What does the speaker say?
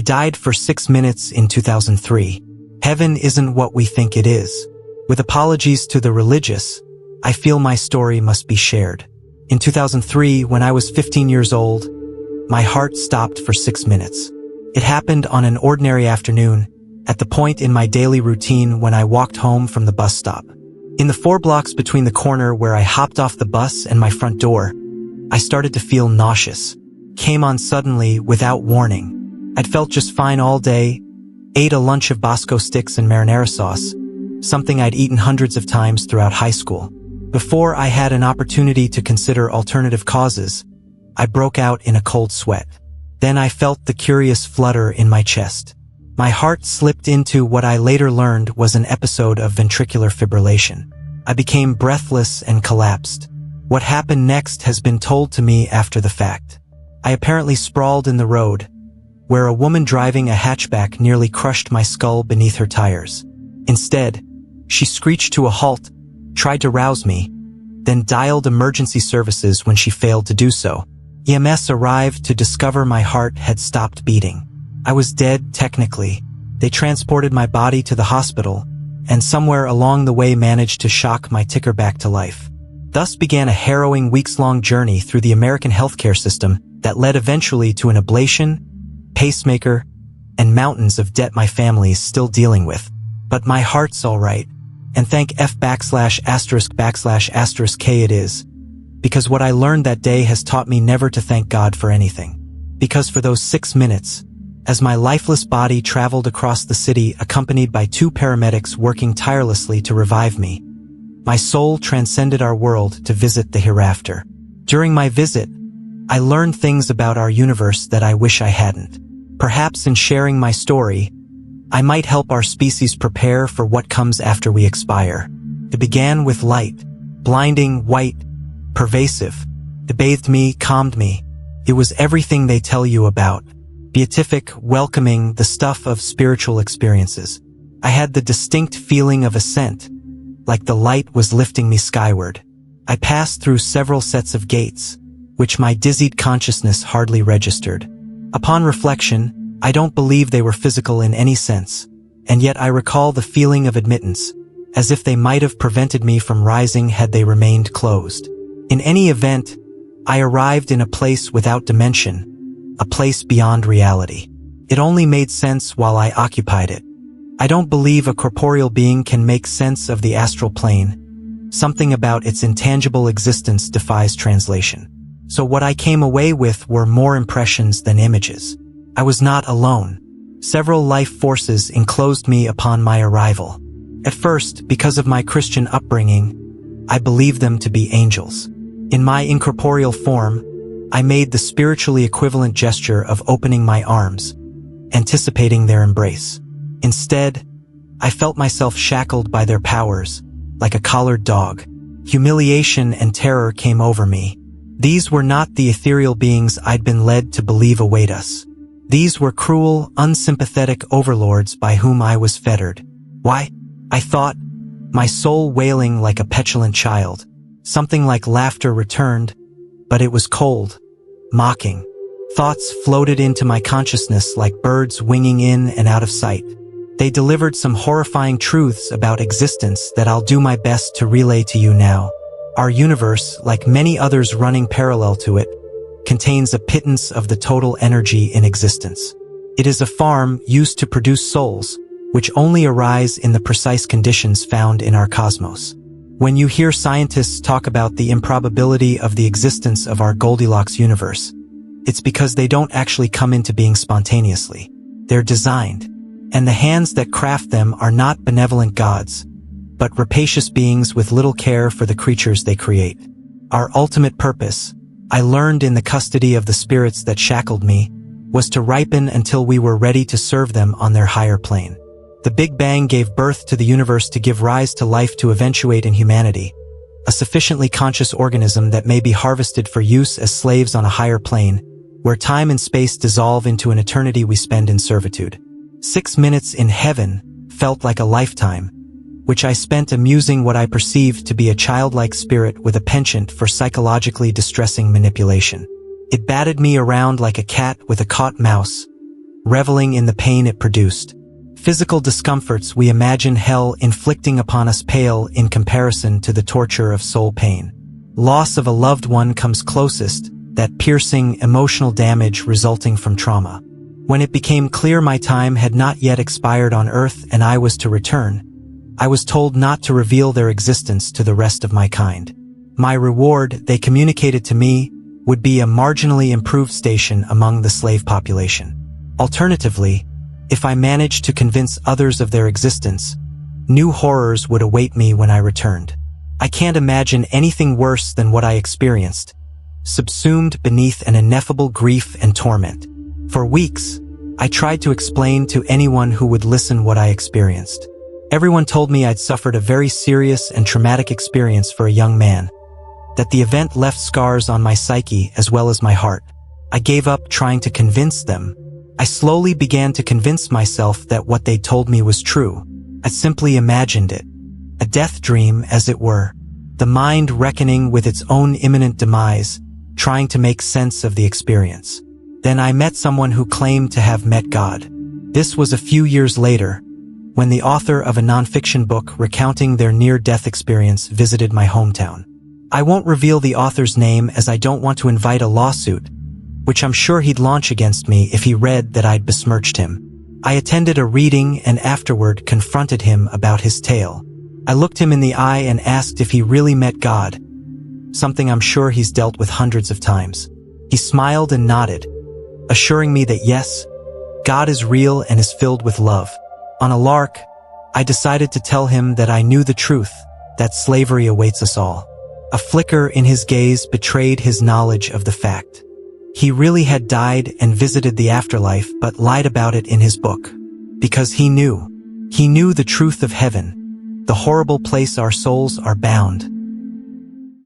I died for 6 minutes in 2003. Heaven isn't what we think it is. With apologies to the religious, I feel my story must be shared. In 2003, when I was 15 years old, my heart stopped for 6 minutes. It happened on an ordinary afternoon, at the point in my daily routine when I walked home from the bus stop. In the 4 blocks between the corner where I hopped off the bus and my front door, I started to feel nauseous. Came on suddenly, without warning. I'd felt just fine all day, ate a lunch of Bosco sticks and marinara sauce, something I'd eaten hundreds of times throughout high school. Before I had an opportunity to consider alternative causes, I broke out in a cold sweat. Then I felt the curious flutter in my chest. My heart slipped into what I later learned was an episode of ventricular fibrillation. I became breathless and collapsed. What happened next has been told to me after the fact. I apparently sprawled in the road, where a woman driving a hatchback nearly crushed my skull beneath her tires. Instead, she screeched to a halt, tried to rouse me, then dialed emergency services when she failed to do so. EMS arrived to discover my heart had stopped beating. I was dead, technically. They transported my body to the hospital, and somewhere along the way managed to shock my ticker back to life. Thus began a harrowing weeks-long journey through the American healthcare system that led eventually to an ablation, pacemaker, and mountains of debt my family is still dealing with. But my heart's all right, and thank F*****K it is, because what I learned that day has taught me never to thank God for anything. Because for those 6 minutes, as my lifeless body traveled across the city accompanied by 2 paramedics working tirelessly to revive me, my soul transcended our world to visit the hereafter. During my visit, I learned things about our universe that I wish I hadn't. Perhaps in sharing my story, I might help our species prepare for what comes after we expire. It began with light, blinding, white, pervasive. It bathed me, calmed me. It was everything they tell you about. Beatific, welcoming, the stuff of spiritual experiences. I had the distinct feeling of ascent, like the light was lifting me skyward. I passed through several sets of gates, which my dizzied consciousness hardly registered. Upon reflection, I don't believe they were physical in any sense, and yet I recall the feeling of admittance, as if they might have prevented me from rising had they remained closed. In any event, I arrived in a place without dimension, a place beyond reality. It only made sense while I occupied it. I don't believe a corporeal being can make sense of the astral plane. Something about its intangible existence defies translation. So what I came away with were more impressions than images. I was not alone. Several life forces enclosed me upon my arrival. At first, because of my Christian upbringing, I believed them to be angels. In my incorporeal form, I made the spiritually equivalent gesture of opening my arms, anticipating their embrace. Instead, I felt myself shackled by their powers, like a collared dog. Humiliation and terror came over me. These were not the ethereal beings I'd been led to believe await us. These were cruel, unsympathetic overlords by whom I was fettered. Why? I thought, my soul wailing like a petulant child. Something like laughter returned, but it was cold, mocking. Thoughts floated into my consciousness like birds winging in and out of sight. They delivered some horrifying truths about existence that I'll do my best to relay to you now. Our universe, like many others running parallel to it, contains a pittance of the total energy in existence. It is a farm used to produce souls, which only arise in the precise conditions found in our cosmos. When you hear scientists talk about the improbability of the existence of our Goldilocks universe, it's because they don't actually come into being spontaneously. They're designed, and the hands that craft them are not benevolent gods, but rapacious beings with little care for the creatures they create. Our ultimate purpose, I learned in the custody of the spirits that shackled me, was to ripen until we were ready to serve them on their higher plane. The Big Bang gave birth to the universe to give rise to life to eventuate in humanity, a sufficiently conscious organism that may be harvested for use as slaves on a higher plane, where time and space dissolve into an eternity we spend in servitude. 6 minutes in heaven felt like a lifetime, which I spent amusing what I perceived to be a childlike spirit with a penchant for psychologically distressing manipulation. It batted me around like a cat with a caught mouse, reveling in the pain it produced. Physical discomforts we imagine hell inflicting upon us pale in comparison to the torture of soul pain. Loss of a loved one comes closest, that piercing, emotional damage resulting from trauma. When it became clear my time had not yet expired on earth and I was to return, I was told not to reveal their existence to the rest of my kind. My reward, they communicated to me, would be a marginally improved station among the slave population. Alternatively, if I managed to convince others of their existence, new horrors would await me when I returned. I can't imagine anything worse than what I experienced, subsumed beneath an ineffable grief and torment. For weeks, I tried to explain to anyone who would listen what I experienced. Everyone told me I'd suffered a very serious and traumatic experience for a young man, that the event left scars on my psyche as well as my heart. I gave up trying to convince them. I slowly began to convince myself that what they told me was true. I simply imagined it. A death dream, as it were. The mind reckoning with its own imminent demise, trying to make sense of the experience. Then I met someone who claimed to have met God. This was a few years later, when the author of a nonfiction book recounting their near-death experience visited my hometown. I won't reveal the author's name as I don't want to invite a lawsuit, which I'm sure he'd launch against me if he read that I'd besmirched him. I attended a reading and afterward confronted him about his tale. I looked him in the eye and asked if he really met God, something I'm sure he's dealt with hundreds of times. He smiled and nodded, assuring me that yes, God is real and is filled with love. On a lark, I decided to tell him that I knew the truth, that slavery awaits us all. A flicker in his gaze betrayed his knowledge of the fact. He really had died and visited the afterlife but lied about it in his book. Because he knew the truth of heaven, the horrible place our souls are bound.